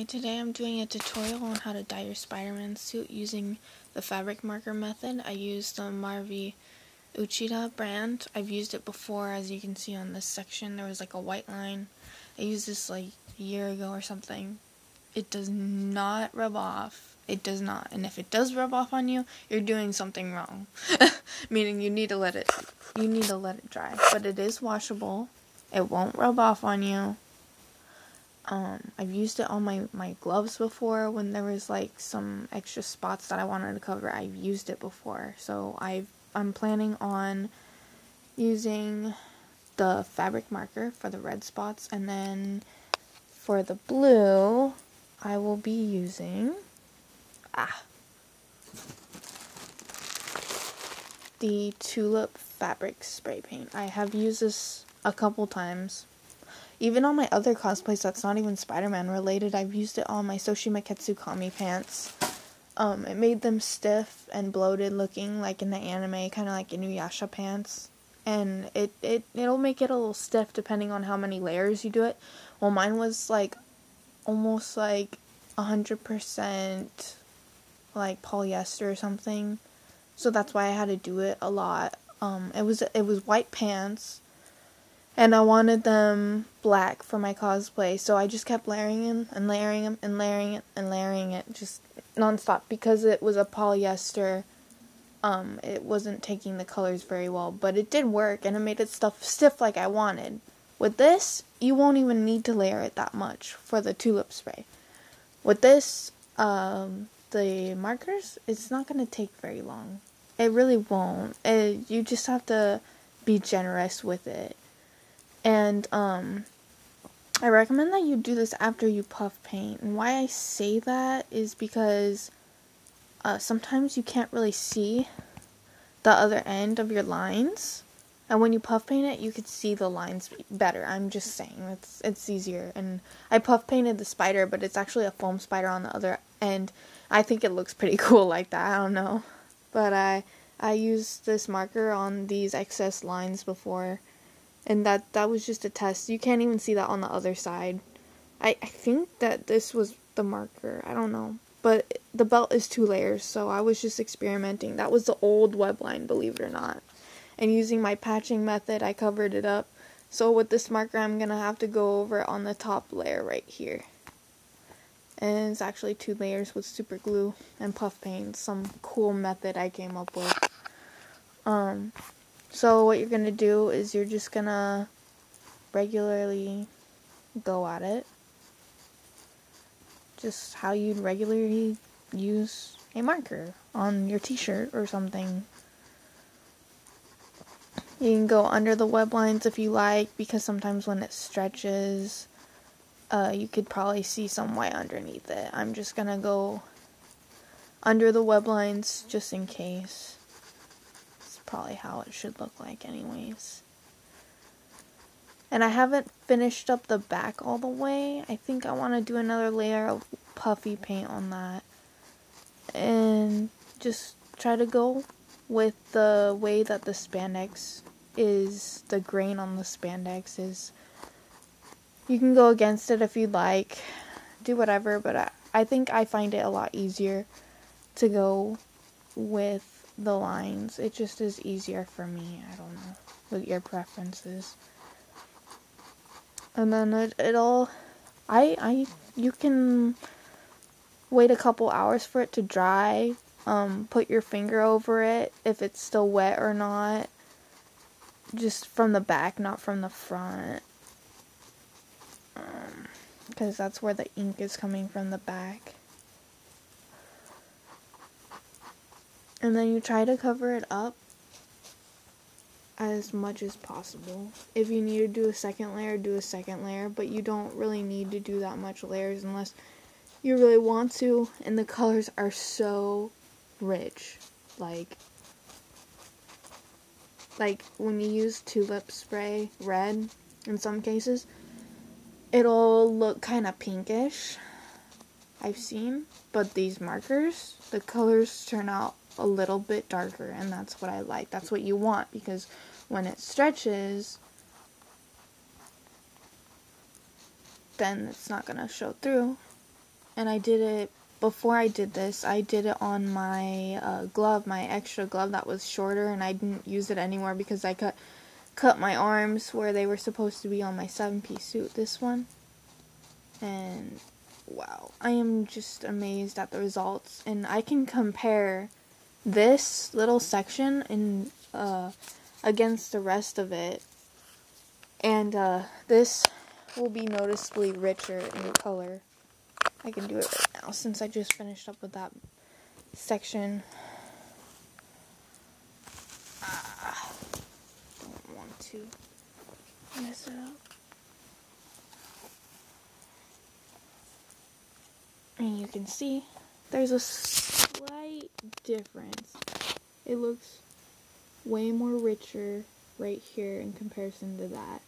Today I'm doing a tutorial on how to dye your Spider-Man suit using the fabric marker method. I used the Marvi Uchida brand. I've used it before, as you can see on this section. There was like a white line. I used this like a year ago or something. It does not rub off. It does not. And if it does rub off on you, you're doing something wrong. Meaning you need to let it dry. But it is washable. It won't rub off on you. I've used it on my gloves before when there was like some extra spots that I wanted to cover. I've used it before, so I'm planning on using the fabric marker for the red spots, and then for the blue I will be using the Tulip fabric spray paint. I have used this a couple times. Even on my other cosplays that's not even Spider-Man related, I've used it on my Soshi Maketsu Kami pants. It made them stiff and bloated looking like in the anime, kind of like Inuyasha pants. And it'll make it a little stiff depending on how many layers you do it. Well, mine was like almost like 100% like polyester or something. So that's why I had to do it a lot. It was white pants. And I wanted them black for my cosplay, so I just kept layering them and layering them and layering it and layering it just nonstop. Because it was a polyester, it wasn't taking the colors very well, but it did work and it made it stiff like I wanted. With this, you won't even need to layer it that much for the tulip spray. With this, the markers, it's not going to take very long. It really won't. You just have to be generous with it. And, I recommend that you do this after you puff paint. And why I say that is because, sometimes you can't really see the other end of your lines. And when you puff paint it, you could see the lines better. I'm just saying, it's easier. And I puff painted the spider, but it's actually a foam spider on the other end. I think it looks pretty cool like that, I don't know. But I used this marker on these excess lines before. And that was just a test. You can't even see that on the other side. I think that this was the marker. I don't know. But the belt is 2 layers, so I was just experimenting. That was the old web line, believe it or not. And using my patching method, I covered it up. So with this marker, I'm going to have to go over it on the top layer right here. And it's actually 2 layers with super glue and puff paint. Some cool method I came up with. So what you're going to do is you're just going to regularly go at it. Just how you'd regularly use a marker on your t-shirt or something. You can go under the web lines if you like, because sometimes when it stretches, you could probably see some white underneath it. I'm just going to go under the web lines just in case. Probably how it should look like anyways. And I haven't finished up the back all the way. I think I want to do another layer of puffy paint on that. And just try to go with the way that the spandex is, the grain on the spandex is. You can go against it if you'd like. Do whatever, but I think I find it a lot easier to go with the lines. It just is easier for me. I don't know what your preferences. And then you can wait a couple hours for it to dry. Put your finger over it if it's still wet or not. Just from the back, not from the front. Because that's where the ink is coming from, the back. And then you try to cover it up as much as possible. If you need to do a second layer, do a second layer. But you don't really need to do that much layers unless you really want to. And the colors are so rich. Like when you use tulip spray red, in some cases, it'll look kind of pinkish. I've seen. But these markers, the colors turn out a little bit darker, and that's what I like. That's what you want, because when it stretches, then it's not going to show through. and I did it, before I did this, I did it on my glove, my extra glove that was shorter, and I didn't use it anymore because I cut my arms where they were supposed to be on my 7-piece suit, this one. And wow, I am just amazed at the results, and I can compare this little section in against the rest of it, and this will be noticeably richer in color. I can do it right now since I just finished up with that section. Don't want to mess it up. And you can see there's a slight difference. It looks way more richer right here in comparison to that.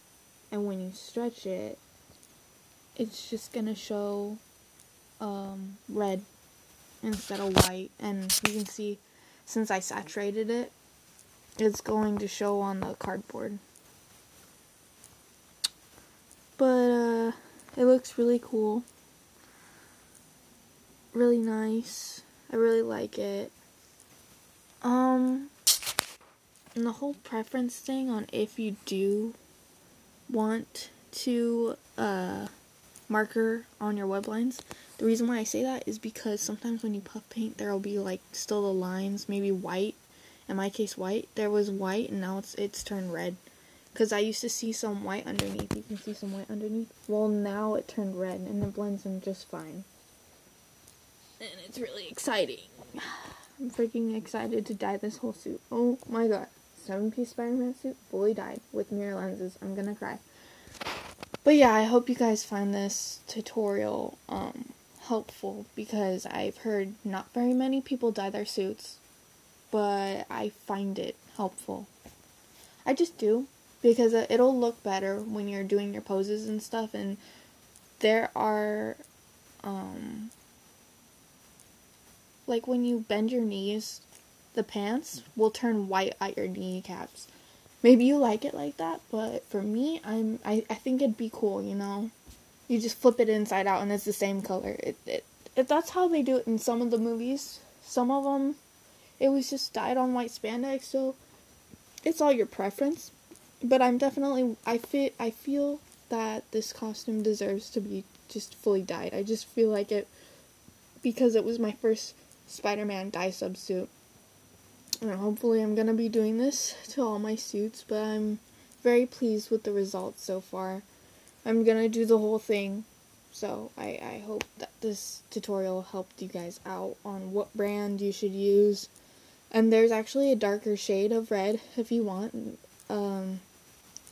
And when you stretch it, it's just gonna show red instead of white. And you can see, since I saturated it, it's going to show on the cardboard. But it looks really cool. Really nice. I really like it. And the whole preference thing on if you do want to marker on your web lines, the reason why I say that is because sometimes when you puff paint, there will be like still the lines, maybe white. In my case, white. There was white, and now it's turned red. Because I used to see some white underneath. You can see some white underneath. Well, now it turned red, and it blends in just fine. And it's really exciting. I'm freaking excited to dye this whole suit. Oh my god. 7-piece Spider-Man suit, fully dyed, with mirror lenses. I'm gonna cry. But yeah, I hope you guys find this tutorial helpful, because I've heard not very many people dye their suits, but I find it helpful. I just do, because it'll look better when you're doing your poses and stuff, and there are, like when you bend your knees, the pants will turn white at your kneecaps. Maybe you like it like that, but for me, I think it'd be cool, you know? You just flip it inside out and it's the same color. That's how they do it in some of the movies. Some of them, it was just dyed on white spandex, so it's all your preference. But I'm definitely, I feel that this costume deserves to be just fully dyed. I just feel like it, because it was my first Spider-Man dye subsuit. And hopefully I'm gonna be doing this to all my suits, but I'm very pleased with the results so far. I'm gonna do the whole thing, so I hope that this tutorial helped you guys out on what brand you should use. And there's actually a darker shade of red if you want.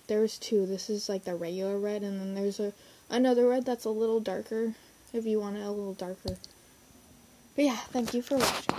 There's two. This is like the regular red, and then there's another red that's a little darker if you want it a little darker. But yeah, thank you for watching.